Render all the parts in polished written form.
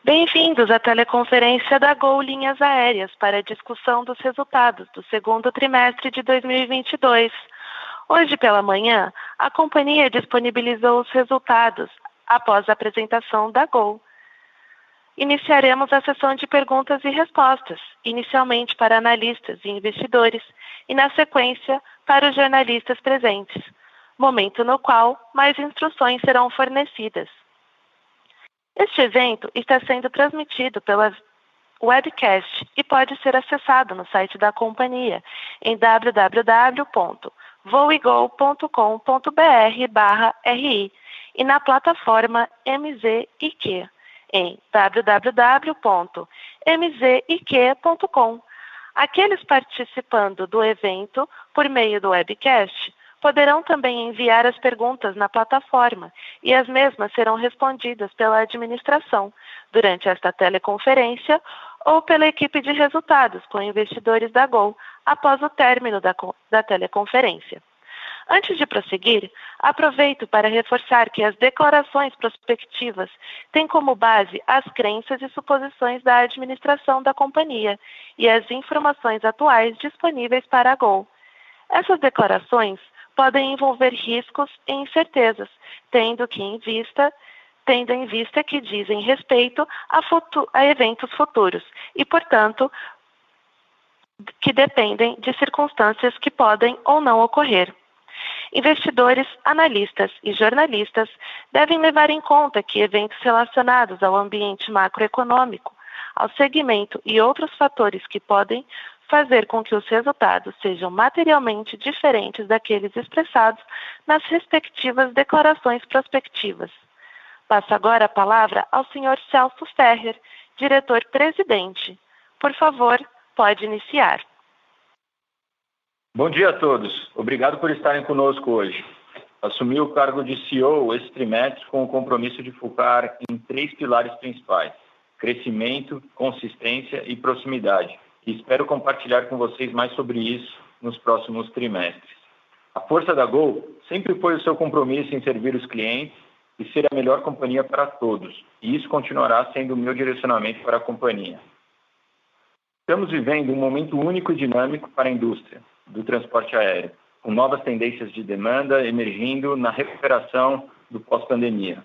Bem-vindos à teleconferência da Gol Linhas Aéreas para a discussão dos resultados do segundo trimestre de 2022. Hoje pela manhã, a companhia disponibilizou os resultados após a apresentação da Gol. Iniciaremos a sessão de perguntas e respostas, inicialmente para analistas e investidores e, na sequência, para os jornalistas presentes, momento no qual mais instruções serão fornecidas. Este evento está sendo transmitido pela webcast e pode ser acessado no site da companhia em www.voigol.com.br/ri e na plataforma MZIQ em www.mzik.com. Aqueles participando do evento por meio do webcast poderão também enviar as perguntas na plataforma e as mesmas serão respondidas pela administração durante esta teleconferência ou pela equipe de resultados com investidores da Gol após o término da teleconferência. Antes de prosseguir, aproveito para reforçar que as declarações prospectivas têm como base as crenças e suposições da administração da companhia e as informações atuais disponíveis para a Gol. Essas declarações podem envolver riscos e incertezas, tendo em vista que dizem respeito a eventos futuros e, portanto, que dependem de circunstâncias que podem ou não ocorrer. Investidores, analistas e jornalistas devem levar em conta que eventos relacionados ao ambiente macroeconômico, ao segmento e outros fatores que podem fazer com que os resultados sejam materialmente diferentes daqueles expressados nas respectivas declarações prospectivas. Passo agora a palavra ao Sr. Celso Ferrer, diretor-presidente. Por favor, pode iniciar. Bom dia a todos. Obrigado por estarem conosco hoje. Assumi o cargo de CEO esse trimestre com o compromisso de focar em 3 pilares principais: crescimento, consistência e proximidade. E espero compartilhar com vocês mais sobre isso nos próximos trimestres. A força da Gol sempre foi o seu compromisso em servir os clientes e ser a melhor companhia para todos. E isso continuará sendo o meu direcionamento para a companhia. Estamos vivendo um momento único e dinâmico para a indústria do transporte aéreo, com novas tendências de demanda emergindo na recuperação do pós-pandemia.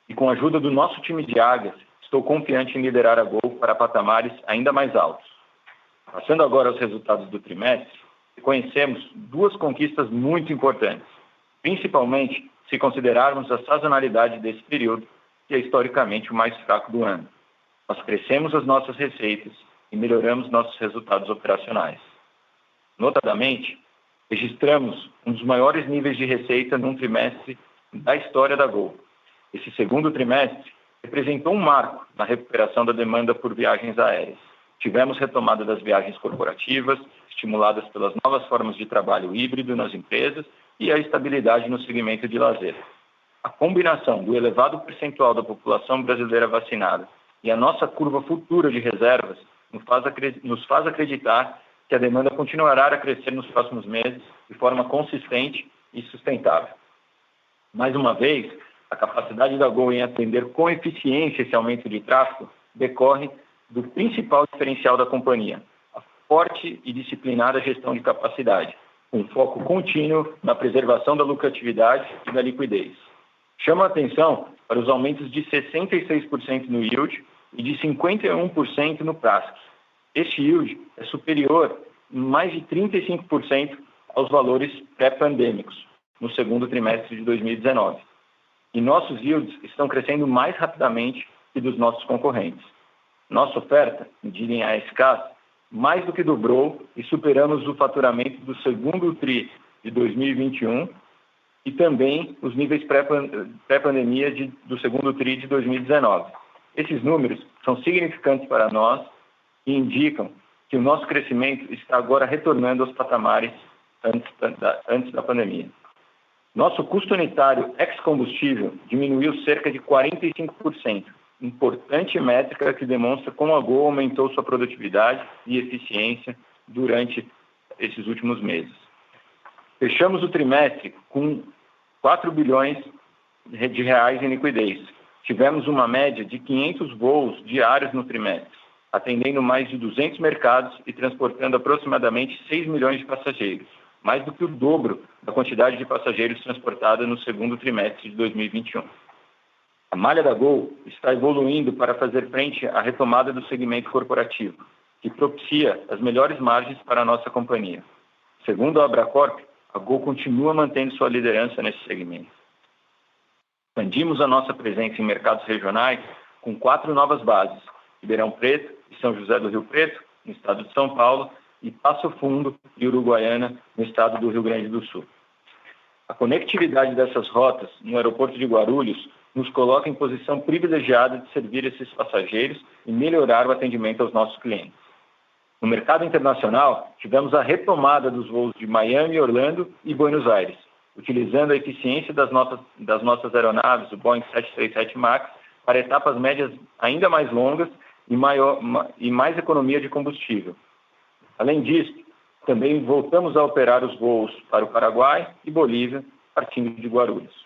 E com a ajuda do nosso time de águias, estou confiante em liderar a Gol para patamares ainda mais altos. Passando agora aos resultados do trimestre, reconhecemos 2 conquistas muito importantes, principalmente se considerarmos a sazonalidade desse período, que é historicamente o mais fraco do ano. Nós crescemos as nossas receitas e melhoramos nossos resultados operacionais. Notadamente, registramos um dos maiores níveis de receita num trimestre da história da Gol. Esse segundo trimestre representou um marco na recuperação da demanda por viagens aéreas. Tivemos retomada das viagens corporativas, estimuladas pelas novas formas de trabalho híbrido nas empresas e a estabilidade no segmento de lazer. A combinação do elevado percentual da população brasileira vacinada e a nossa curva futura de reservas nos faz acreditar que a demanda continuará a crescer nos próximos meses de forma consistente e sustentável. Mais uma vez, a capacidade da Gol em atender com eficiência esse aumento de tráfego decorre do principal diferencial da companhia, a forte e disciplinada gestão de capacidade, com foco contínuo na preservação da lucratividade e da liquidez. Chama a atenção para os aumentos de 66% no yield e de 51% no PRASC. Este yield é superior em mais de 35% aos valores pré-pandêmicos, no segundo trimestre de 2019. E nossos yields estão crescendo mais rapidamente que dos nossos concorrentes. Nossa oferta, medida em ASKs, mais do que dobrou e superamos o faturamento do segundo TRI de 2021 e também os níveis pré-pandemia do segundo TRI de 2019. Esses números são significantes para nós e indicam que o nosso crescimento está agora retornando aos patamares antes da pandemia. Nosso custo unitário ex-combustível diminuiu cerca de 45%, importante métrica que demonstra como a Gol aumentou sua produtividade e eficiência durante esses últimos meses. Fechamos o trimestre com 4 bilhões de reais em liquidez, tivemos uma média de 500 voos diários no trimestre, atendendo mais de 200 mercados e transportando aproximadamente 6 milhões de passageiros, mais do que o dobro da quantidade de passageiros transportada no segundo trimestre de 2021. A malha da Gol está evoluindo para fazer frente à retomada do segmento corporativo, que propicia as melhores margens para a nossa companhia. Segundo a Abracorp, a Gol continua mantendo sua liderança nesse segmento. Expandimos a nossa presença em mercados regionais com 4 novas bases: Ribeirão Preto e São José do Rio Preto, no estado de São Paulo, e Passo Fundo e Uruguaiana, no estado do Rio Grande do Sul. A conectividade dessas rotas no aeroporto de Guarulhos nos coloca em posição privilegiada de servir esses passageiros e melhorar o atendimento aos nossos clientes. No mercado internacional, tivemos a retomada dos voos de Miami, Orlando e Buenos Aires, utilizando a eficiência das nossas aeronaves, o Boeing 737 MAX, para etapas médias ainda mais longas e mais economia de combustível. Além disso, também voltamos a operar os voos para o Paraguai e Bolívia, partindo de Guarulhos.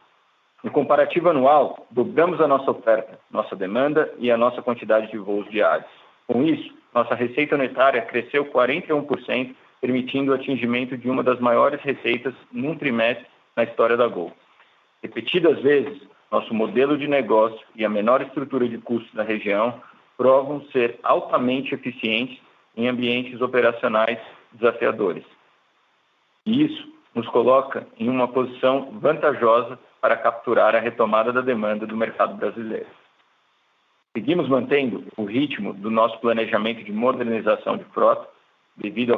No comparativo anual, dobramos a nossa oferta, nossa demanda e a nossa quantidade de voos diários. Com isso, nossa receita unitária cresceu 41%, permitindo o atingimento de uma das maiores receitas num trimestre na história da Gol. Repetidas vezes, nosso modelo de negócio e a menor estrutura de custos da região provam ser altamente eficientes em ambientes operacionais desafiadores. E isso nos coloca em uma posição vantajosa para capturar a retomada da demanda do mercado brasileiro. Seguimos mantendo o ritmo do nosso planejamento de modernização de frota devido à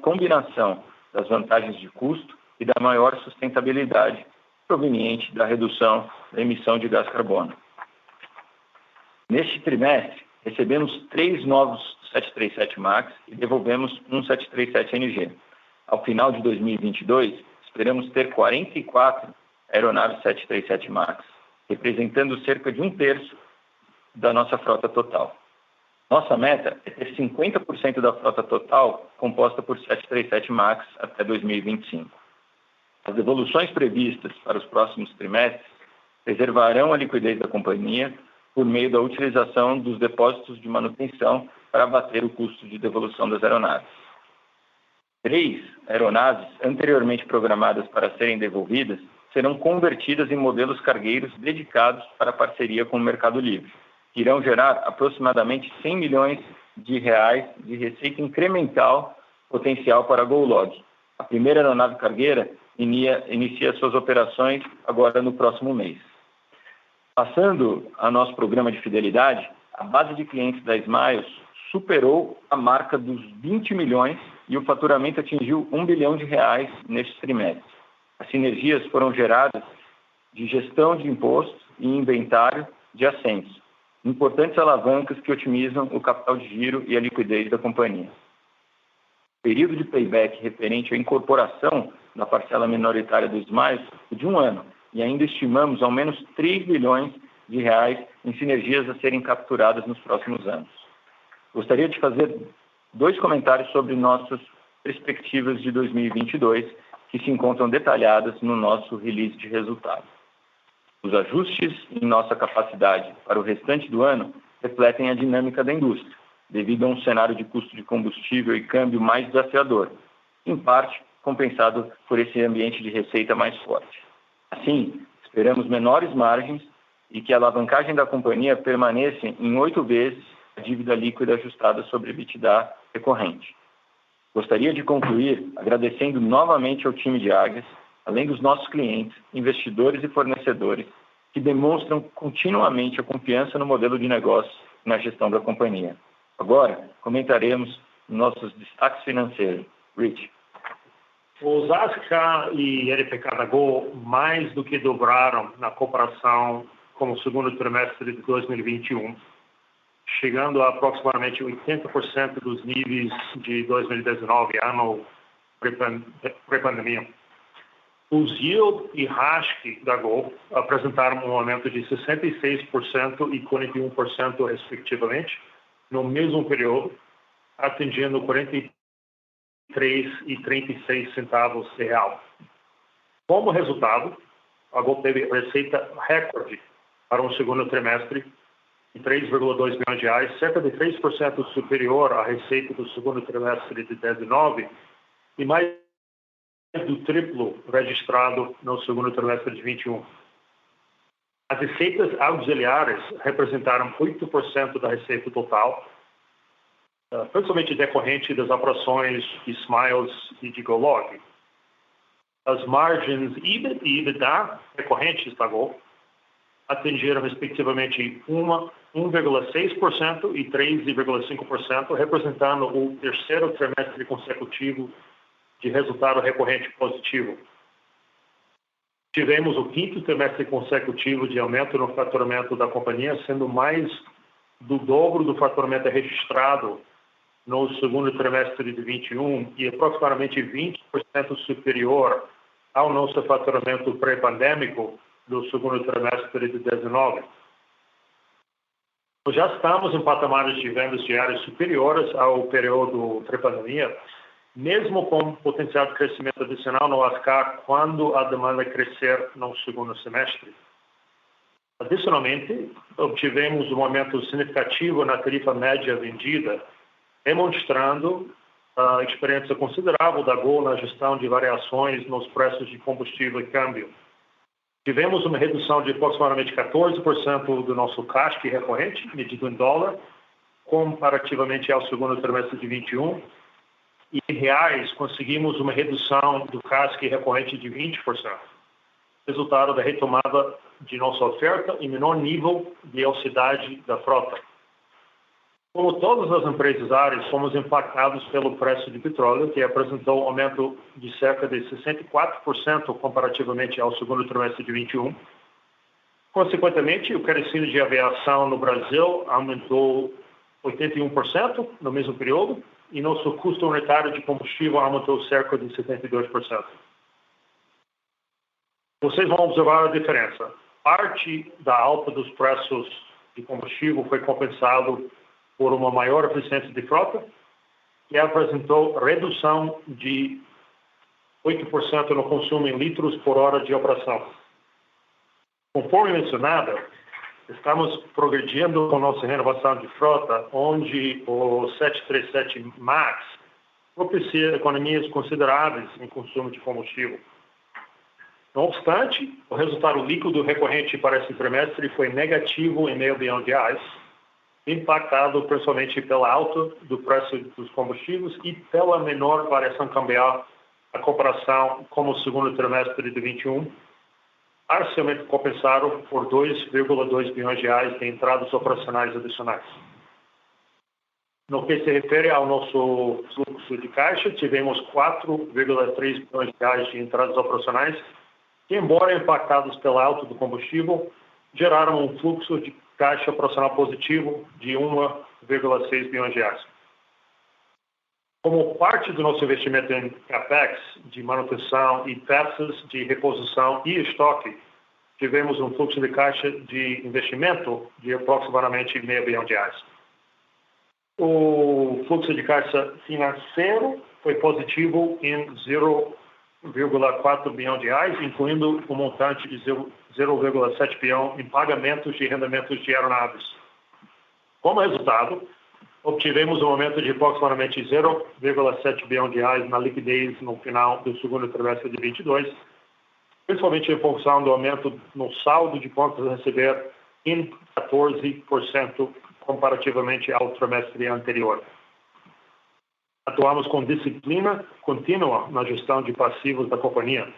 combinação das vantagens de custo e da maior sustentabilidade proveniente da redução da emissão de gás carbono. Neste trimestre, recebemos 3 novos 737 MAX e devolvemos um 737NG. Ao final de 2022, esperamos ter 44 aeronaves 737 MAX, representando cerca de 1/3 da nossa frota total. Nossa meta é ter 50% da frota total composta por 737 MAX até 2025. As devoluções previstas para os próximos trimestres preservarão a liquidez da companhia por meio da utilização dos depósitos de manutenção para abater o custo de devolução das aeronaves. 3 aeronaves anteriormente programadas para serem devolvidas serão convertidas em modelos cargueiros dedicados para parceria com o Mercado Livre, que irão gerar aproximadamente 100 milhões de reais de receita incremental potencial para a GoLog. A primeira aeronave cargueira inicia suas operações agora no próximo mês. Passando ao nosso programa de fidelidade, a base de clientes da Smiles superou a marca dos 20 milhões e o faturamento atingiu 1 bilhão de reais neste trimestre. As sinergias foram geradas de gestão de impostos e inventário de assentos, importantes alavancas que otimizam o capital de giro e a liquidez da companhia. O período de payback referente à incorporação da parcela minoritária do Smiles é de 1 ano, e ainda estimamos ao menos 3 bilhões de reais em sinergias a serem capturadas nos próximos anos. Gostaria de fazer 2 comentários sobre nossas perspectivas de 2022, que se encontram detalhadas no nosso release de resultados. Os ajustes em nossa capacidade para o restante do ano refletem a dinâmica da indústria, devido a um cenário de custo de combustível e câmbio mais desafiador, em parte compensado por esse ambiente de receita mais forte. Assim, esperamos menores margens e que a alavancagem da companhia permaneça em 8 vezes a dívida líquida ajustada sobre EBITDA recorrente. Gostaria de concluir agradecendo novamente ao time de Águias, além dos nossos clientes, investidores e fornecedores, que demonstram continuamente a confiança no modelo de negócio e na gestão da companhia. Agora, comentaremos nossos destaques financeiros. Rich. Os ASCA e LPK da Gol mais do que dobraram na comparação com o segundo trimestre de 2021, chegando a aproximadamente 80% dos níveis de 2019, ano pré-pandemia. Os yield e RASC da Gol apresentaram um aumento de 66% e 41%, respectivamente, no mesmo período, atingindo 43 e 36 centavos real. Como resultado, a Gol teve receita recorde para um segundo trimestre de 3,2 bilhões de reais, cerca de 3% superior à receita do segundo trimestre de 2019 e mais do triplo registrado no segundo trimestre de 2021. As receitas auxiliares representaram 8% da receita total, principalmente decorrente das operações de Smiles e de GoLog. As margens EBIT e EBITDA recorrentes da Gol atingiram respectivamente 1,6% e 3,5%, representando o terceiro trimestre consecutivo de resultado recorrente positivo. Tivemos o quinto trimestre consecutivo de aumento no faturamento da companhia, sendo mais do dobro do faturamento registrado no segundo trimestre de 21 e aproximadamente 20% superior ao nosso faturamento pré-pandêmico do segundo trimestre de 19. Nós já estamos em patamares de vendas diárias superiores ao período pré-pandemia, mesmo com potencial de crescimento adicional no ASCAR quando a demanda crescer no segundo semestre. Adicionalmente, obtivemos um aumento significativo na tarifa média vendida, demonstrando a experiência considerável da Gol na gestão de variações nos preços de combustível e câmbio. Tivemos uma redução de aproximadamente 14% do nosso CASC recorrente, medido em dólar, comparativamente ao segundo trimestre de 21, e em reais conseguimos uma redução do CASC recorrente de 20%, resultado da retomada de nossa oferta e menor nível de velocidade da frota. Como todas as empresas áreas, fomos impactados pelo preço de petróleo, que apresentou um aumento de cerca de 64% comparativamente ao segundo trimestre de 21. Consequentemente, o querosene de aviação no Brasil aumentou 81% no mesmo período e nosso custo unitário de combustível aumentou cerca de 72%. Vocês vão observar a diferença. Parte da alta dos preços de combustível foi compensado por uma maior eficiência de frota, que apresentou redução de 8% no consumo em litros por hora de operação. Conforme mencionado, estamos progredindo com nossa renovação de frota, onde o 737 MAX propicia economias consideráveis em consumo de combustível. Não obstante, o resultado líquido recorrente para esse trimestre foi negativo em R$0,5 bilhão, impactado principalmente pela alta do preço dos combustíveis e pela menor variação cambial a comparação com o segundo trimestre de 21, parcialmente compensado por R$2,2 bilhões de entradas operacionais adicionais. No que se refere ao nosso fluxo de caixa, tivemos R$4,3 bilhões de entradas operacionais, que, embora impactados pela alta do combustível, geraram um fluxo de caixa operacional positivo de R$1,6 bilhões. Como parte do nosso investimento em CAPEX, de manutenção e peças de reposição e estoque, tivemos um fluxo de caixa de investimento de aproximadamente R$0,5 bilhão. O fluxo de caixa financeiro foi positivo em R$0,4 bilhão, incluindo um montante de R$0,7 bilhão em pagamentos de rendimentos de aeronaves. Como resultado, obtivemos um aumento de aproximadamente R$0,7 bilhão na liquidez no final do segundo trimestre de 22, principalmente em função do aumento no saldo de contas a receber em 14% comparativamente ao trimestre anterior. Atuamos com disciplina contínua na gestão de passivos da companhia.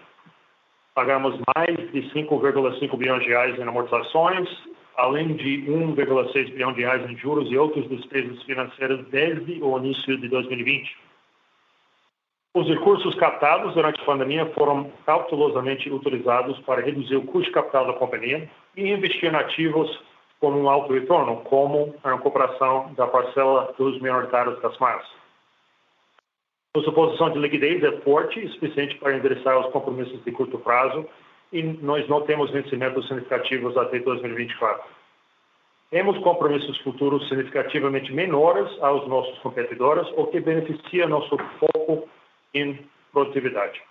Pagamos mais de R$5,5 bilhões em amortizações, além de R$1,6 bilhão em juros e outras despesas financeiras desde o início de 2020. Os recursos captados durante a pandemia foram cautelosamente utilizados para reduzir o custo de capital da companhia e investir em ativos com um alto retorno, como a recuperação da parcela dos minoritários da Smiles. Nossa posição de liquidez é forte e suficiente para endereçar os compromissos de curto prazo e nós não temos vencimentos significativos até 2024. Temos compromissos futuros significativamente menores aos nossos competidores, o que beneficia nosso foco em produtividade.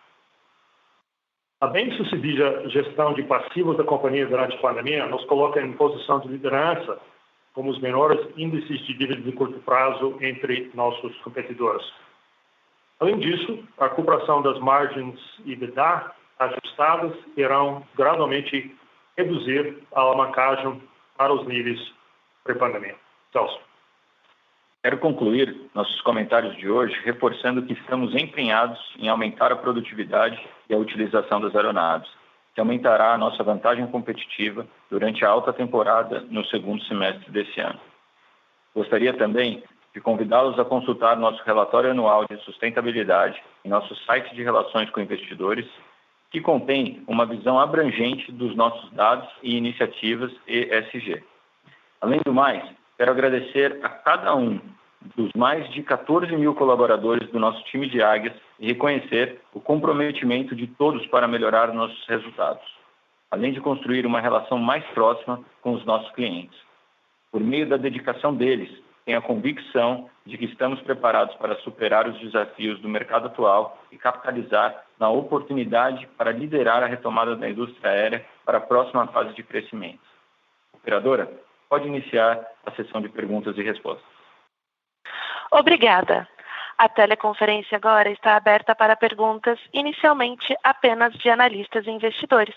A bem-sucedida gestão de passivos da companhia durante a pandemia nos coloca em posição de liderança como os menores índices de dívida de curto prazo entre nossos competidores. Além disso, a recuperação das margens EBITDA ajustadas irão gradualmente reduzir a alavancagem para os níveis pré-pandemia. Celso. Quero concluir nossos comentários de hoje reforçando que estamos empenhados em aumentar a produtividade e a utilização das aeronaves, que aumentará a nossa vantagem competitiva durante a alta temporada no segundo semestre desse ano. Gostaria também de convidá-los a consultar nosso relatório anual de sustentabilidade em nosso site de relações com investidores, que contém uma visão abrangente dos nossos dados e iniciativas ESG. Além do mais, quero agradecer a cada um dos mais de 14 mil colaboradores do nosso time de Águias e reconhecer o comprometimento de todos para melhorar nossos resultados, além de construir uma relação mais próxima com os nossos clientes. Por meio da dedicação deles, tenho a convicção de que estamos preparados para superar os desafios do mercado atual e capitalizar na oportunidade para liderar a retomada da indústria aérea para a próxima fase de crescimento. Operadora, pode iniciar a sessão de perguntas e respostas. Obrigada. A teleconferência agora está aberta para perguntas, inicialmente apenas de analistas e investidores.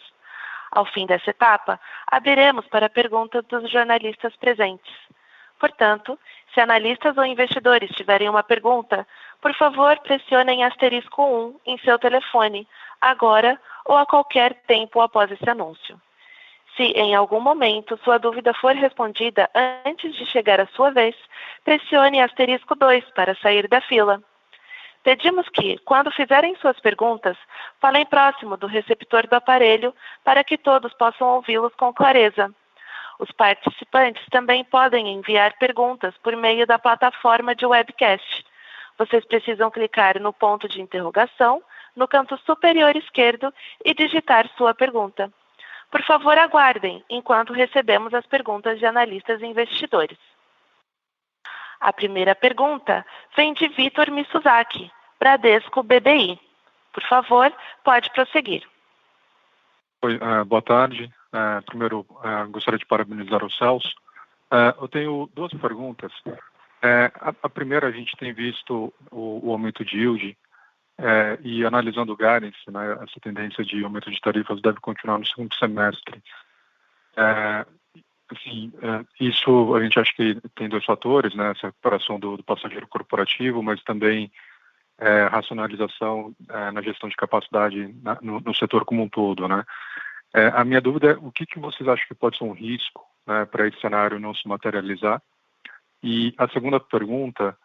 Ao fim dessa etapa, abriremos para perguntas dos jornalistas presentes. Portanto, se analistas ou investidores tiverem uma pergunta, por favor, pressionem asterisco 1 em seu telefone, agora ou a qualquer tempo após esse anúncio. Se em algum momento sua dúvida for respondida antes de chegar a sua vez, pressione asterisco 2 para sair da fila. Pedimos que, quando fizerem suas perguntas, falem próximo do receptor do aparelho para que todos possam ouvi-los com clareza. Os participantes também podem enviar perguntas por meio da plataforma de webcast. Vocês precisam clicar no ponto de interrogação, no canto superior esquerdo, e digitar sua pergunta. Por favor, aguardem enquanto recebemos as perguntas de analistas e investidores. A primeira pergunta vem de Vitor Mizusaki, Bradesco BBI. Por favor, pode prosseguir. Oi, boa tarde. Primeiro, gostaria de parabenizar o Celso. Eu tenho duas perguntas. A primeira, a gente tem visto o aumento de yield e analisando o guidance, né, essa tendência de aumento de tarifas deve continuar no segundo semestre. Isso a gente acha que tem dois fatores, né, essa recuperação do passageiro corporativo, mas também racionalização na gestão de capacidade no setor como um todo, né. A minha dúvida é o que vocês acham que pode ser um risco, né, para esse cenário não se materializar? E a segunda pergunta,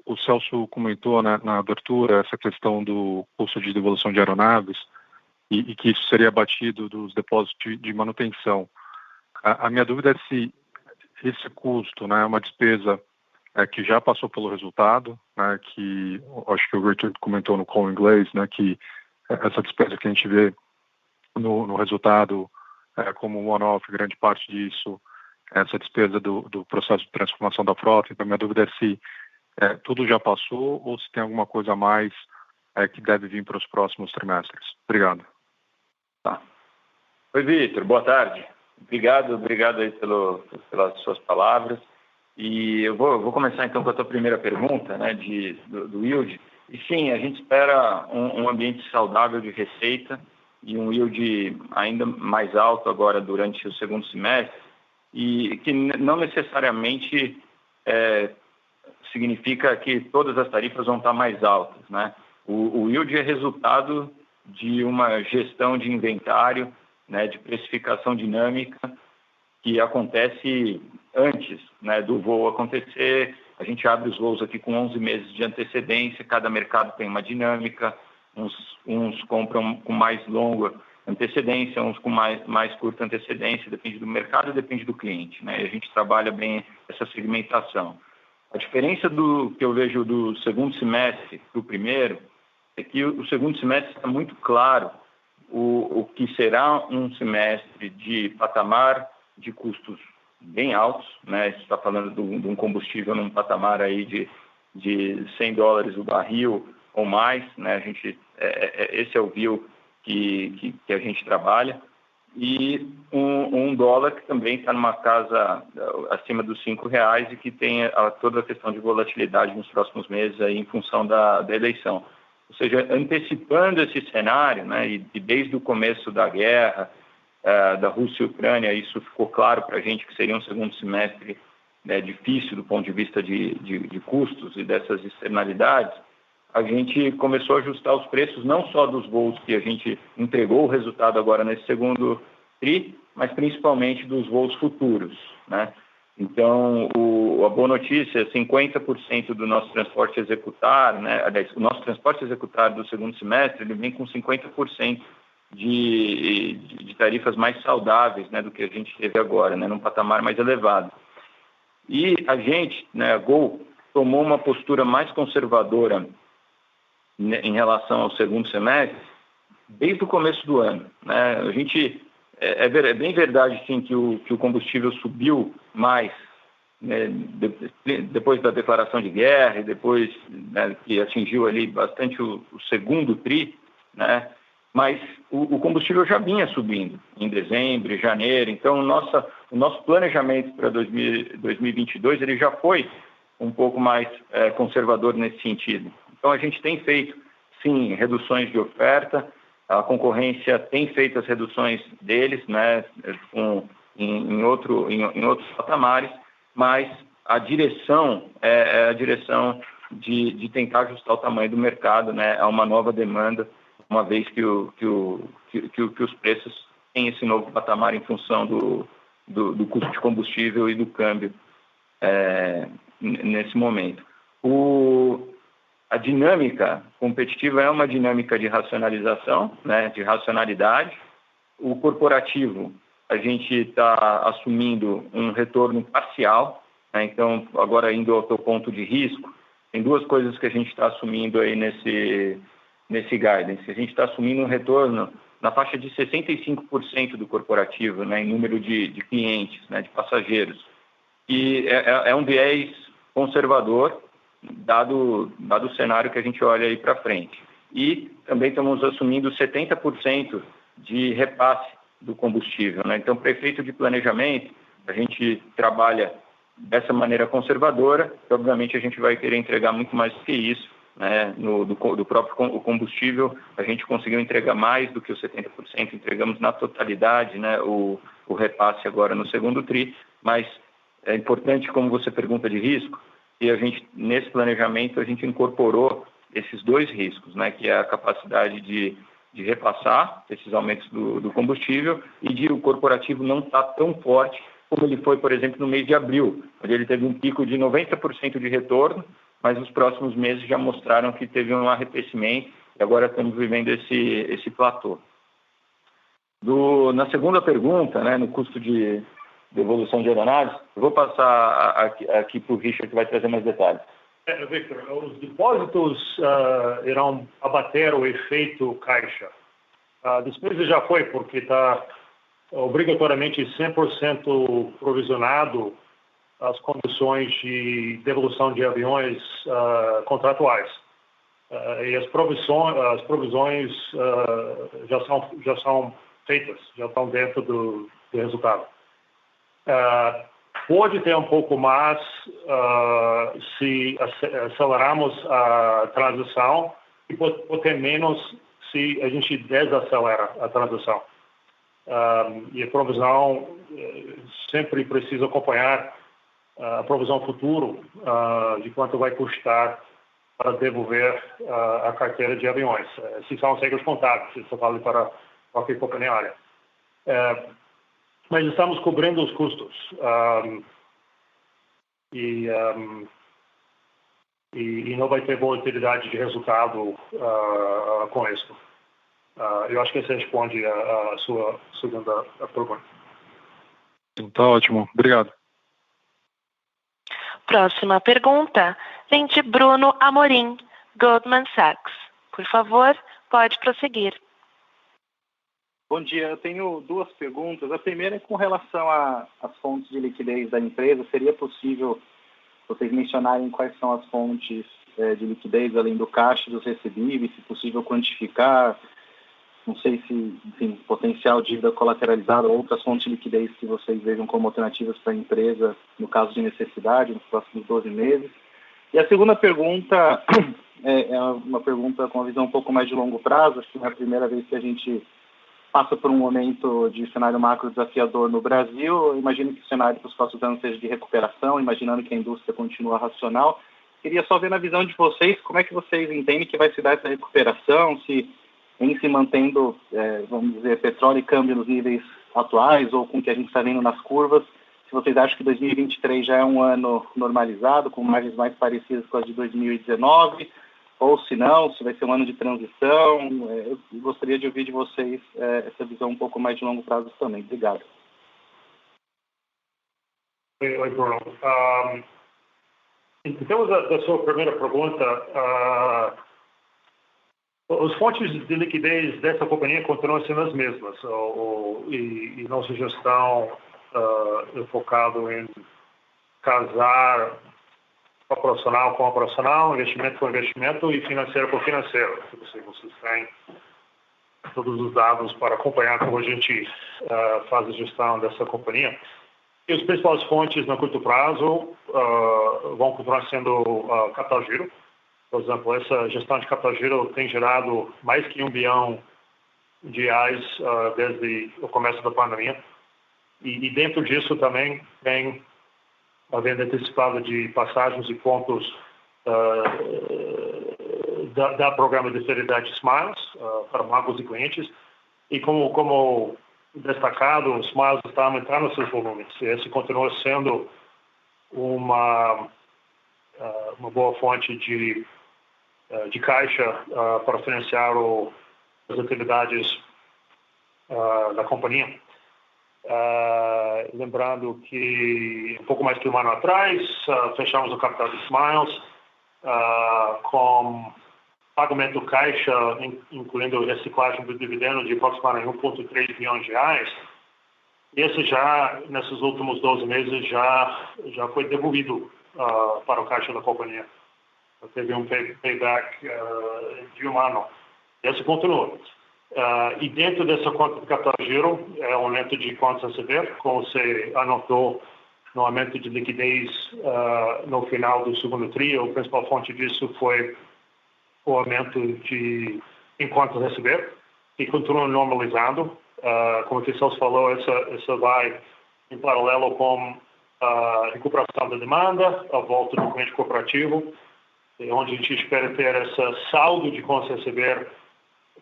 o Celso comentou na abertura essa questão do custo de devolução de aeronaves e que isso seria abatido dos depósitos de manutenção. A minha dúvida é se esse custo, né, é uma despesa que já passou pelo resultado, né, que acho que o Richard comentou no call em inglês, né, que essa despesa que a gente vê no resultado como um one-off, grande parte disso, essa despesa do processo de transformação da frota. Então, minha dúvida é se tudo já passou ou se tem alguma coisa a mais que deve vir para os próximos trimestres. Obrigado. Tá. Oi, Vitor, boa tarde. Obrigado aí pelas suas palavras. E eu vou começar então com a tua primeira pergunta, né, do yield. E sim, a gente espera um ambiente saudável de receita e um yield ainda mais alto agora durante o segundo semestre, e que não necessariamente significa que todas as tarifas vão estar mais altas, né? O yield é resultado de uma gestão de inventário, né, de precificação dinâmica que acontece antes, né, do voo acontecer. A gente abre os voos aqui com 11 meses de antecedência, cada mercado tem uma dinâmica, uns compram com mais longa antecedência, uns com mais curta antecedência, depende do mercado e depende do cliente, né? E a gente trabalha bem essa segmentação. A diferença do que eu vejo do segundo semestre para o primeiro é que o segundo semestre está muito claro o que será um semestre de patamar de custos bem altos, né? A gente está falando de um combustível num patamar aí de $100 o barril ou mais, né? Esse é o view que a gente trabalha, e um dólar que também está numa casa acima dos R$5 e que tem toda a questão de volatilidade nos próximos meses aí em função da eleição. Ou seja, antecipando esse cenário, né, e desde o começo da guerra, da Rússia e Ucrânia, isso ficou claro para a gente que seria um segundo semestre difícil do ponto de vista de custos e dessas externalidades. A gente começou a ajustar os preços não só dos voos que a gente entregou o resultado agora nesse segundo TRI, mas principalmente dos voos futuros, né? Então, a boa notícia é 50% do nosso transporte executar, né? Aliás, o nosso transporte executar do segundo semestre, ele vem com 50% de tarifas mais saudáveis, né, do que a gente teve agora, né, num patamar mais elevado. E a gente, né, a Gol, tomou uma postura mais conservadora em relação ao segundo semestre desde o começo do ano, né? A gente é bem verdade sim que o combustível subiu mais, né, depois da declaração de guerra e depois, né, que atingiu ali bastante o segundo TRI, né? Mas o combustível já vinha subindo em dezembro, janeiro. Então o nosso planejamento para 2022 ele já foi um pouco mais conservador nesse sentido. Então, a gente tem feito, sim, reduções de oferta, a concorrência tem feito as reduções deles, né, em outros patamares, mas a direção é a direção de tentar ajustar o tamanho do mercado, né, a uma nova demanda, uma vez que os preços têm esse novo patamar em função do custo de combustível e do câmbio nesse momento. A dinâmica competitiva é uma dinâmica de racionalização, né, de racionalidade. O corporativo, a gente está assumindo um retorno parcial, né, então, agora indo ao teu ponto de risco, tem duas coisas que a gente está assumindo aí nesse guidance. A gente está assumindo um retorno na faixa de 65% do corporativo, né, em número de clientes, né, de passageiros. E é um viés conservador, dado o cenário que a gente olha aí para frente. E também estamos assumindo 70% de repasse do combustível, né? Então, para efeito de planejamento, a gente trabalha dessa maneira conservadora, e obviamente a gente vai querer entregar muito mais do que isso, né? Do próprio combustível, a gente conseguiu entregar mais do que os 70%, entregamos na totalidade, né, o repasse agora no segundo TRI, mas é importante, como você pergunta de risco, e a gente, nesse planejamento, a gente incorporou esses dois riscos, né, que é a capacidade de repassar esses aumentos do combustível e de o corporativo não estar tão forte como ele foi, por exemplo, no mês de abril, onde ele teve um pico de 90% de retorno, mas os próximos meses já mostraram que teve um arrefecimento e agora estamos vivendo esse platô. Na segunda pergunta, né, no custo de evolução de aeronaves, eu vou passar aqui para o Richard, que vai trazer mais detalhes. Victor, os depósitos irão abater o efeito caixa. A despesa já foi, porque está obrigatoriamente 100% provisionado as condições de devolução de aviões contratuais. E as provisões já são feitas, já estão dentro do resultado. Pode ter um pouco mais se acelerarmos a transição e pode ter menos se a gente desacelera a transição. E a provisão sempre precisa acompanhar a provisão futuro de quanto vai custar para devolver a carteira de aviões. Se são regras contábeis, isso vale para qualquer companhia aérea. Mas estamos cobrindo os custos e não vai ter volatilidade de resultado com isso. Eu acho que isso responde a sua segunda pergunta. Tá ótimo. Obrigado. Próxima pergunta vem de Bruno Amorim, Goldman Sachs. Por favor, pode prosseguir. Bom dia, eu tenho duas perguntas. A primeira é com relação às fontes de liquidez da empresa. Seria possível vocês mencionarem quais são as fontes de liquidez, além do caixa e dos recebíveis, se possível quantificar Não sei se, enfim, potencial dívida colateralizada ou outras fontes de liquidez que vocês vejam como alternativas para a empresa no caso de necessidade nos próximos 12 meses. E a segunda pergunta é uma pergunta com uma visão um pouco mais de longo prazo. Acho que não é a primeira vez que a gente passa por um momento de cenário macro desafiador no Brasil. Eu imagino que o cenário para os próximos anos seja de recuperação, imaginando que a indústria continua racional. Queria só ver na visão de vocês, como é que vocês entendem que vai se dar essa recuperação, se em se mantendo, vamos dizer, petróleo e câmbio nos níveis atuais ou com o que a gente está vendo nas curvas, se vocês acham que 2023 já é um ano normalizado, com margens mais parecidas com as de 2019, ou se não, se vai ser um ano de transição. Eu gostaria de ouvir de vocês essa visão um pouco mais de longo prazo também. Obrigado. Oi, Bruno. Em termos da sua primeira pergunta, as fontes de liquidez dessa companhia continuam sendo as mesmas, e nossa gestão é focado em casar operacional com operacional, investimento com investimento e financeiro com financeiro. Vocês têm todos os dados para acompanhar como a gente faz a gestão dessa companhia. E as principais fontes no curto prazo vão continuar sendo capital giro. Por exemplo, essa gestão de capital giro tem gerado mais que R$1 bilhão desde o começo da pandemia. E dentro disso também tem a venda antecipada de passagens e pontos da programa de fidelidade Smiles para bancos e clientes. E como destacado, o Smiles está aumentando seus volumes. E esse continua sendo uma boa fonte de caixa para financiar as atividades da companhia. Lembrando que um pouco mais que um ano atrás fechamos o capital de Smiles com pagamento caixa, incluindo reciclagem do dividendo de aproximadamente R$1,3 bilhões. E esse nesses últimos 12 meses, já foi devolvido para o caixa da companhia. Teve um payback de um ano. Esse continua. E dentro dessa conta de capital giro, é um aumento de contas a receber, como você anotou no aumento de liquidez no final do segundo TRI. A principal fonte disso foi o aumento em contas a receber, que continua normalizando. Como o Celso falou, essa vai em paralelo com a recuperação da demanda, a volta do cliente cooperativo, onde a gente espera ter esse saldo de contas a receber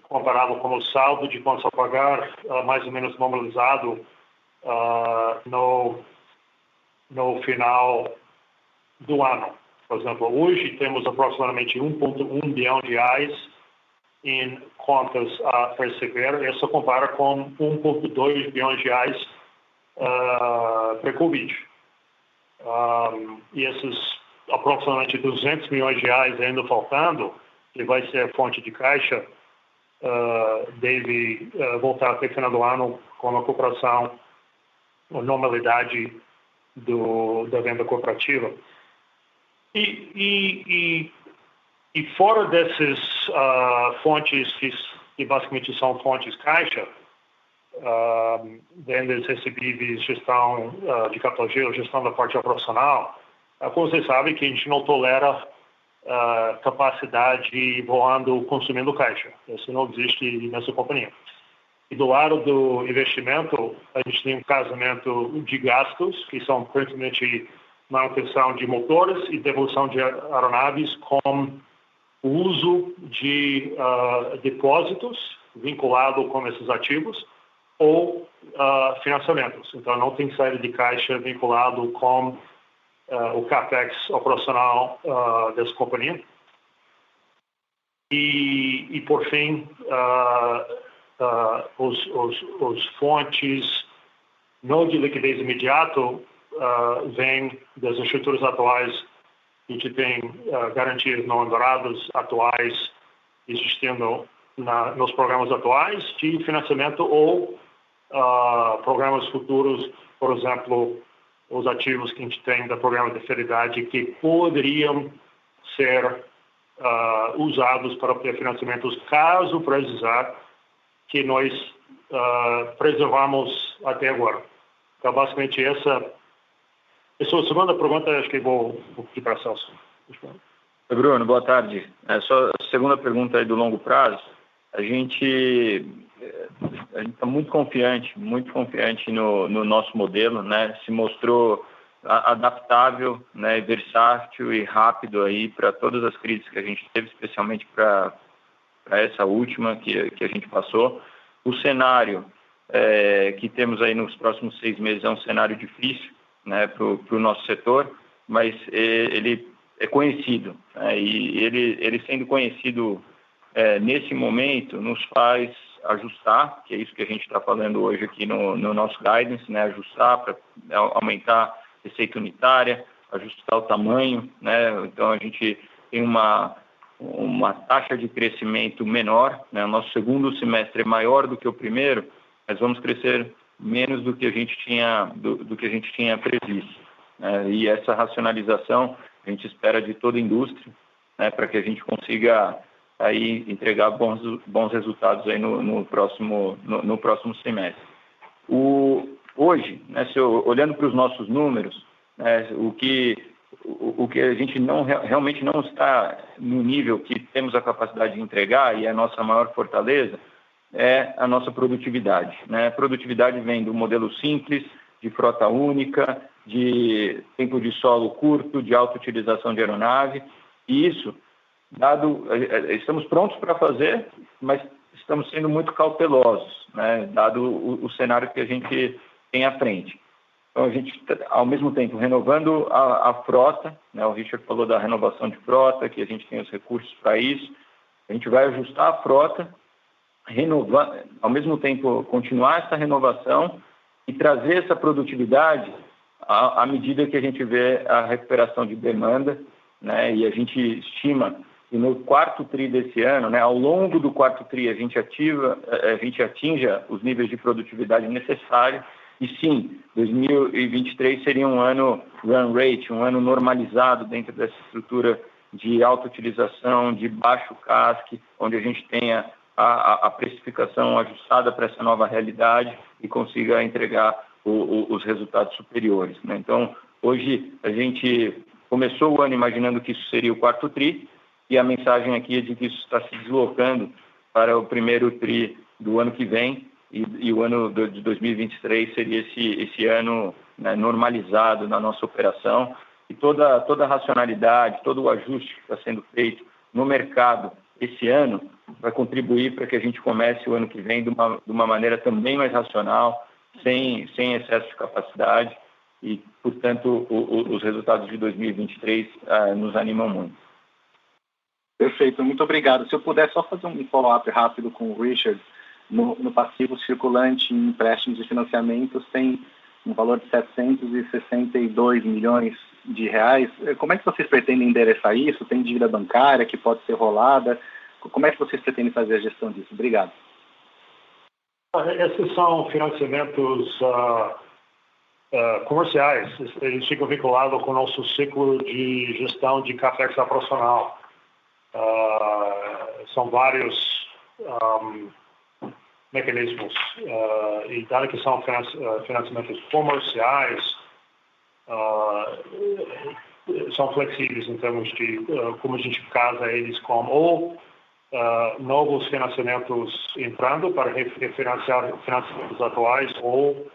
comparado com o saldo de contas a pagar, mais ou menos normalizado no final do ano. Por exemplo, hoje temos aproximadamente R$1,1 bilhão em contas a receber. Isso compara com R$1,2 bilhões pré-Covid. E esses aproximadamente R$200 milhões ainda faltando, que vai ser a fonte de caixa, deve voltar até o final do ano com a cooperação, a normalidade da venda cooperativa. E fora dessas fontes que basicamente são fontes caixa, vendas recebíveis, gestão de capital giro, gestão da parte operacional, como vocês sabem que a gente não tolera capacidade voando consumindo caixa. Isso não existe nessa companhia. E do lado do investimento, a gente tem um casamento de gastos, que são principalmente manutenção de motores e devolução de aeronaves com o uso de depósitos vinculados com esses ativos ou financiamentos. Então, não tem saída de caixa vinculado com o CAPEX operacional dessa companhia. E por fim, os fontes não de liquidez imediato vêm das estruturas atuais. A gente tem garantias não oneradas atuais existindo nos programas atuais de financiamento ou programas futuros, por exemplo, os ativos que a gente tem do programa de fidelidade que poderiam ser usados para obter financiamentos caso precisar que nós preservamos até agora. Então, basicamente, essa é a segunda pergunta, acho que vou pedir para Celso. Bruno, boa tarde. Só a segunda pergunta aí do longo prazo. A gente está muito confiante no nosso modelo, né? Se mostrou adaptável, né, versátil e rápido aí para todas as crises que a gente teve, especialmente para essa última que a gente passou. O cenário que temos aí nos próximos 6 meses é um cenário difícil, né, para o nosso setor, mas ele é conhecido, né, e ele sendo conhecido nesse momento nos faz ajustar, que é isso que a gente está falando hoje aqui no nosso guidance, né, ajustar para aumentar receita unitária, ajustar o tamanho, né, então a gente tem uma taxa de crescimento menor, né, o nosso segundo semestre é maior do que o primeiro, mas vamos crescer menos do que a gente tinha previsto, né, e essa racionalização a gente espera de toda a indústria, né, para que a gente consiga aí entregar bons resultados aí no próximo semestre. Hoje, né, olhando para os nossos números, né, o que a gente realmente não está no nível que temos a capacidade de entregar, e é a nossa maior fortaleza, é a nossa produtividade, né? A produtividade vem do modelo simples, de frota única, de tempo de solo curto, de alta utilização de aeronave, e isso, estamos prontos para fazer, mas estamos sendo muito cautelosos, né? Dado o cenário que a gente tem à frente. Então, a gente, ao mesmo tempo, renovando a frota, né? O Richard falou da renovação de frota, que a gente tem os recursos para isso. A gente vai ajustar a frota, renovar, ao mesmo tempo, continuar essa renovação e trazer essa produtividade à medida que a gente vê a recuperação de demanda, né? E a gente estima que no quarto TRI desse ano, né, ao longo do quarto TRI, a gente atinja os níveis de produtividade necessários. E sim, 2023 seria um ano run rate, um ano normalizado dentro dessa estrutura de alta utilização, de baixo CASC, onde a gente tenha a precificação ajustada para essa nova realidade e consiga entregar os resultados superiores, né? Então, hoje a gente começou o ano imaginando que isso seria o quarto TRI, e a mensagem aqui é de que isso está se deslocando para o primeiro TRI do ano que vem, e o ano de 2023 seria esse ano, né, normalizado na nossa operação, e toda a racionalidade, todo o ajuste que está sendo feito no mercado esse ano vai contribuir para que a gente comece o ano que vem de uma maneira também mais racional, sem excesso de capacidade, e, portanto, os resultados de 2023 nos animam muito. Perfeito, muito obrigado. Se eu puder só fazer um follow-up rápido com o Richard, no passivo circulante em empréstimos e financiamentos tem um valor de 762 milhões de reais. Como é que vocês pretendem endereçar isso? Tem dívida bancária que pode ser rolada? Como é que vocês pretendem fazer a gestão disso? Obrigado. Esses são financiamentos comerciais. Eles ficam vinculados com o nosso ciclo de gestão de CAPEX operacional. São vários mecanismos, e dado que são financiamentos comerciais, são flexíveis em termos de como a gente casa eles com novos financiamentos entrando para refinanciar financiamentos atuais ou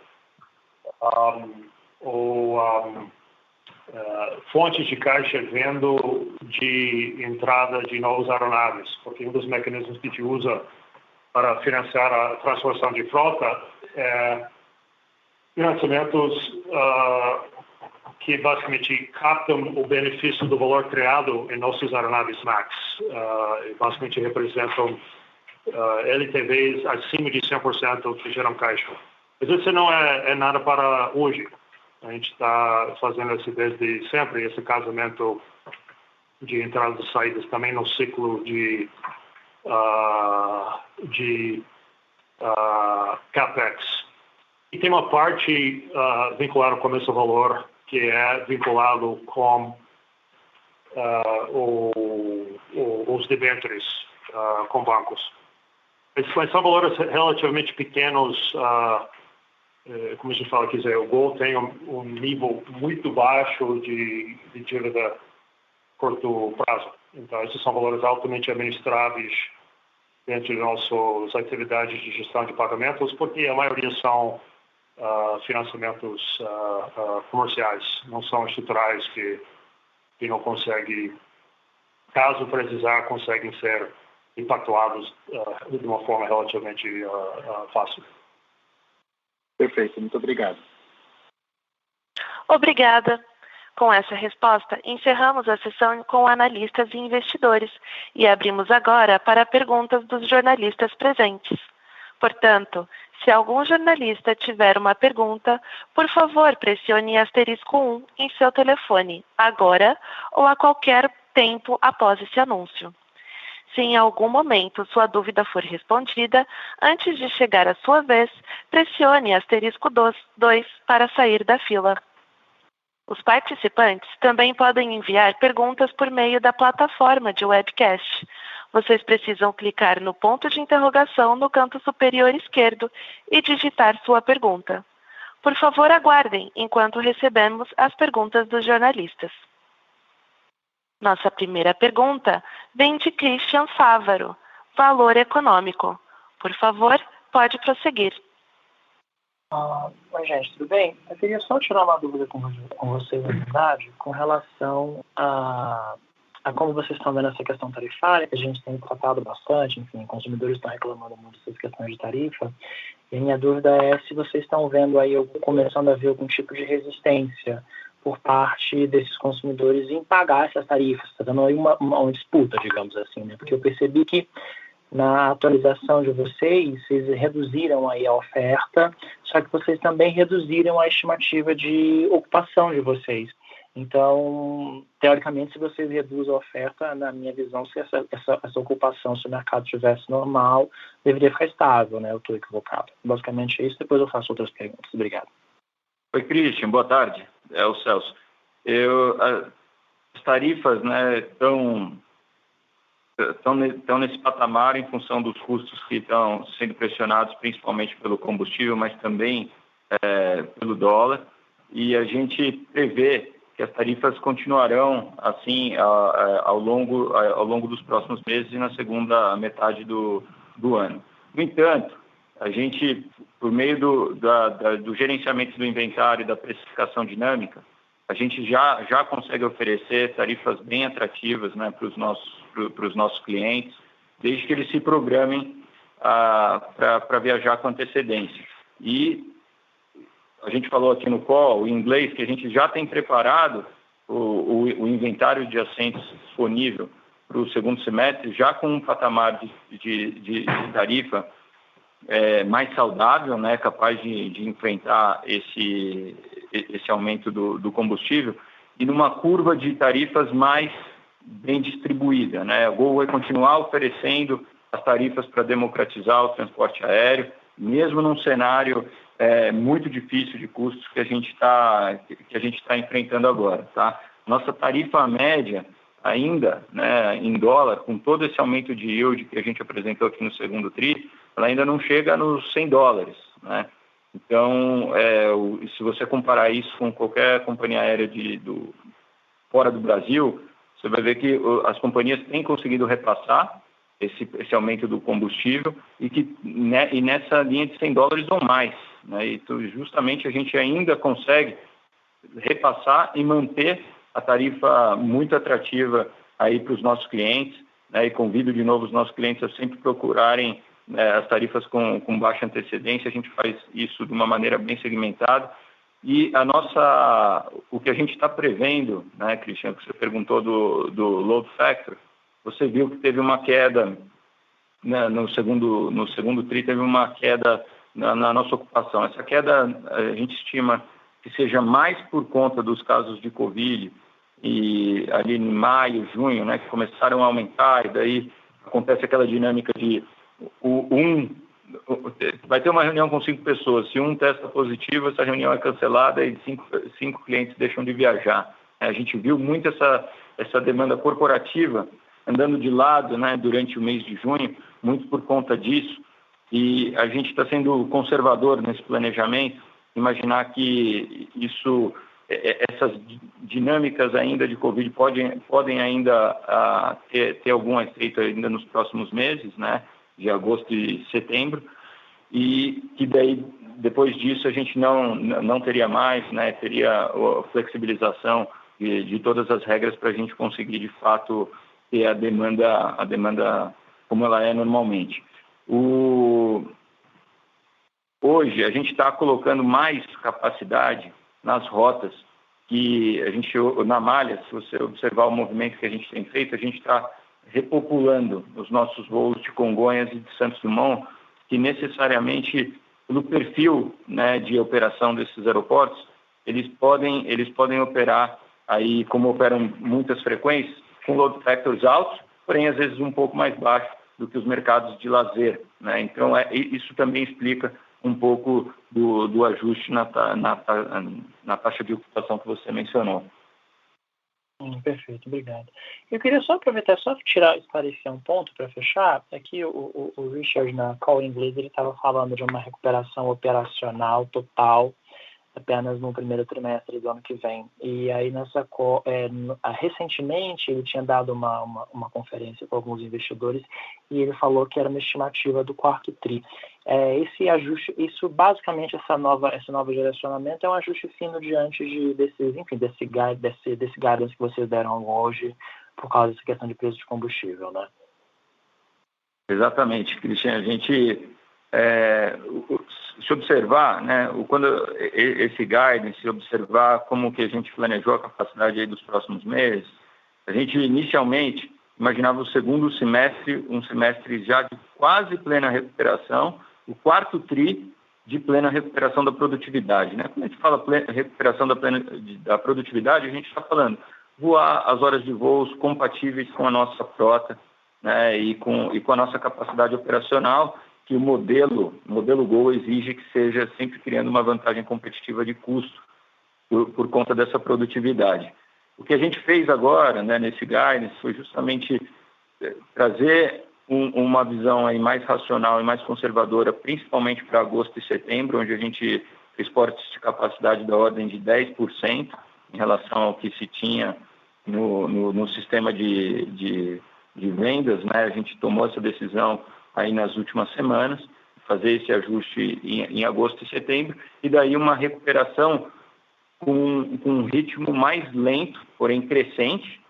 fontes de caixa vindo de entrada de novas aeronaves, porque um dos mecanismos que a gente usa para financiar a transformação de frota é financiamentos que basicamente captam o benefício do valor criado em nossas aeronaves MAX. Basicamente representam LTVs acima de 100% que geram caixa. Mas isso não é nada para hoje. A gente está fazendo isso desde sempre, esse casamento de entradas e saídas também no ciclo de CAPEX. E tem uma parte vinculada com esse valor que é vinculado com os debêntures com bancos. Mas são valores relativamente pequenos. Como a gente fala, quer dizer, o Gol tem um nível muito baixo de dívida curto prazo. Então, esses são valores altamente administráveis dentro de nossas atividades de gestão de pagamentos, porque a maioria são financiamentos comerciais, não são estruturais que não conseguem, caso precisar, conseguem ser impactuados de uma forma relativamente fácil. Perfeito, muito obrigado. Obrigada. Com essa resposta, encerramos a sessão com analistas e investidores e abrimos agora para perguntas dos jornalistas presentes. Portanto, se algum jornalista tiver uma pergunta, por favor, pressione asterisco 1 em seu telefone, agora ou a qualquer tempo após esse anúncio. Se em algum momento sua dúvida for respondida, antes de chegar a sua vez, pressione asterisco 2 para sair da fila. Os participantes também podem enviar perguntas por meio da plataforma de webcast. Vocês precisam clicar no ponto de interrogação no canto superior esquerdo e digitar sua pergunta. Por favor, aguardem enquanto recebemos as perguntas dos jornalistas. Nossa primeira pergunta vem de Christian Fávaro, Valor Econômico. Por favor, pode prosseguir. Oi, gente, tudo bem? Eu queria só tirar uma dúvida com vocês, na verdade, com relação a como vocês estão vendo essa questão tarifária, que a gente tem tratado bastante, enfim, consumidores estão reclamando muito dessas questões de tarifa, e a minha dúvida é se vocês estão vendo aí, começando a ver algum tipo de resistência por parte desses consumidores em pagar essas tarifas. Está dando aí uma disputa, digamos assim, né? Porque eu percebi que na atualização de vocês reduziram aí a oferta, só que vocês também reduziram a estimativa de ocupação de vocês. Então, teoricamente, se vocês reduzem a oferta, na minha visão, se essa ocupação, se o mercado estivesse normal, deveria ficar estável, né? Eu estou equivocado. Basicamente é isso, depois eu faço outras perguntas. Obrigado. Oi, Christian, boa tarde. É o Celso. As tarifas, né, estão nesse patamar em função dos custos que estão sendo pressionados principalmente pelo combustível, mas também pelo dólar. E a gente prevê que as tarifas continuarão assim ao longo dos próximos meses e na segunda metade do ano. No entanto, a gente, por meio do gerenciamento do inventário e da precificação dinâmica, a gente já consegue oferecer tarifas bem atrativas, né, para os nossos clientes, desde que eles se programem para viajar com antecedência. E a gente falou aqui no call, em inglês, que a gente já tem preparado o inventário de assentos disponível para o segundo semestre, já com um patamar de tarifa mais saudável, né, capaz de enfrentar esse aumento do combustível, e numa curva de tarifas mais bem distribuída, né? A Gol vai continuar oferecendo as tarifas para democratizar o transporte aéreo, mesmo num cenário muito difícil de custos que a gente está enfrentando agora, tá? Nossa tarifa média ainda, né, em dólar, com todo esse aumento de yield que a gente apresentou aqui no segundo TRI, ela ainda não chega nos $100, né? Então, se você comparar isso com qualquer companhia aérea fora do Brasil, você vai ver que as companhias têm conseguido repassar esse aumento do combustível e nessa linha de $100 ou mais, né? E justamente a gente ainda consegue repassar e manter a tarifa muito atrativa aí para os nossos clientes, né? E convido de novo os nossos clientes a sempre procurarem as tarifas com baixa antecedência. A gente faz isso de uma maneira bem segmentada. E o que a gente está prevendo, né, Cristiano, que você perguntou do load factor, você viu que teve uma queda, né, no segundo TRI teve uma queda na nossa ocupação. Essa queda a gente estima que seja mais por conta dos casos de Covid e ali em maio, junho, né, que começaram a aumentar, e daí acontece aquela dinâmica de vai ter uma reunião com 5 pessoas, se um testa positivo, essa reunião é cancelada e 5 clientes deixam de viajar. A gente viu muito essa demanda corporativa andando de lado, né, durante o mês de junho, muito por conta disso, e a gente está sendo conservador nesse planejamento, imaginar que essas dinâmicas ainda de Covid podem ainda ter algum efeito ainda nos próximos meses, né, de agosto e setembro, e que daí, depois disso, a gente não teria mais, né, teria a flexibilização de todas as regras para a gente conseguir, de fato, ter a demanda como ela é normalmente. Hoje, a gente está colocando mais capacidade nas rotas que a gente, na malha, se você observar o movimento que a gente tem feito, a gente está repopulando os nossos voos de Congonhas e de Santos Dumont, que necessariamente, pelo perfil, né, de operação desses aeroportos, eles podem operar aí, como operam muitas frequências, com load factors altos, porém às vezes um pouco mais baixo do que os mercados de lazer, né? Então isso também explica um pouco do ajuste na taxa de ocupação que você mencionou. Perfeito, obrigado. Eu queria só aproveitar, esclarecer um ponto para fechar. Aqui o Richard, na call em inglês, ele estava falando de uma recuperação operacional total apenas no primeiro trimestre do ano que vem. E aí, recentemente, ele tinha dado uma conferência com alguns investidores e ele falou que era uma estimativa do quarto TRI. Esse ajuste, isso basicamente, esse novo direcionamento é um ajuste fino diante desse guidance que vocês deram hoje por causa dessa questão de preço de combustível, né? Exatamente, Cristian. A gente... se observar, né, quando esse guidance, se observar como que a gente planejou a capacidade aí dos próximos meses, a gente inicialmente imaginava o segundo semestre, um semestre já de quase plena recuperação, o quarto TRI de plena recuperação da produtividade, né? Quando a gente fala recuperação da produtividade, a gente está falando voar as horas de voos compatíveis com a nossa frota, né, e com a nossa capacidade operacional, que o modelo Gol exige que seja sempre criando uma vantagem competitiva de custo por conta dessa produtividade. O que a gente fez agora, né, nesse guidance, foi justamente trazer uma visão aí mais racional e mais conservadora, principalmente para agosto e setembro, onde a gente fez cortes de capacidade da ordem de 10% em relação ao que se tinha no sistema de vendas, né? A gente tomou essa decisão aí nas últimas semanas, fazer esse ajuste em agosto e setembro, e daí uma recuperação com um ritmo mais lento, porém crescente,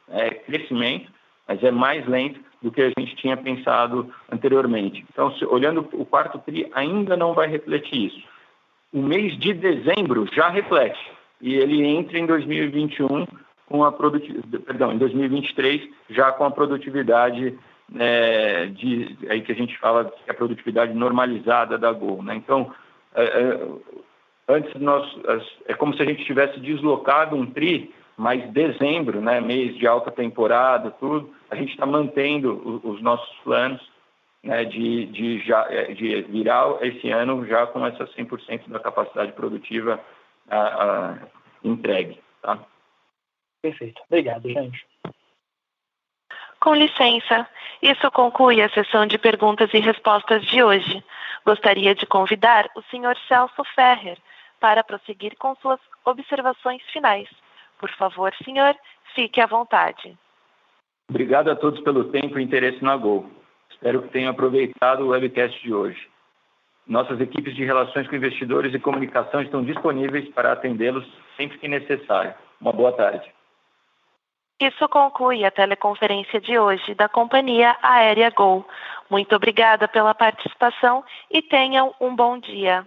crescimento, mas é mais lento do que a gente tinha pensado anteriormente. Então, olhando o quarto TRI, ainda não vai refletir isso. O mês de dezembro já reflete, e ele entra em 2021 em 2023 já com a produtividade aí que a gente fala que é a produtividade normalizada da Gol, né? Então, antes é como se a gente tivesse deslocado um TRI, mas dezembro, né, mês de alta temporada, tudo, a gente está mantendo os nossos planos, né, de virar esse ano já com essa 100% da capacidade produtiva entregue, tá? Perfeito. Obrigado, gente. Com licença, isso conclui a sessão de perguntas e respostas de hoje. Gostaria de convidar o Sr. Celso Ferrer para prosseguir com suas observações finais. Por favor, senhor, fique à vontade. Obrigado a todos pelo tempo e interesse na Gol. Espero que tenham aproveitado o webcast de hoje. Nossas equipes de relações com investidores e comunicação estão disponíveis para atendê-los sempre que necessário. Uma boa tarde. Isso conclui a teleconferência de hoje da Companhia Aérea Gol. Muito obrigada pela participação e tenham um bom dia.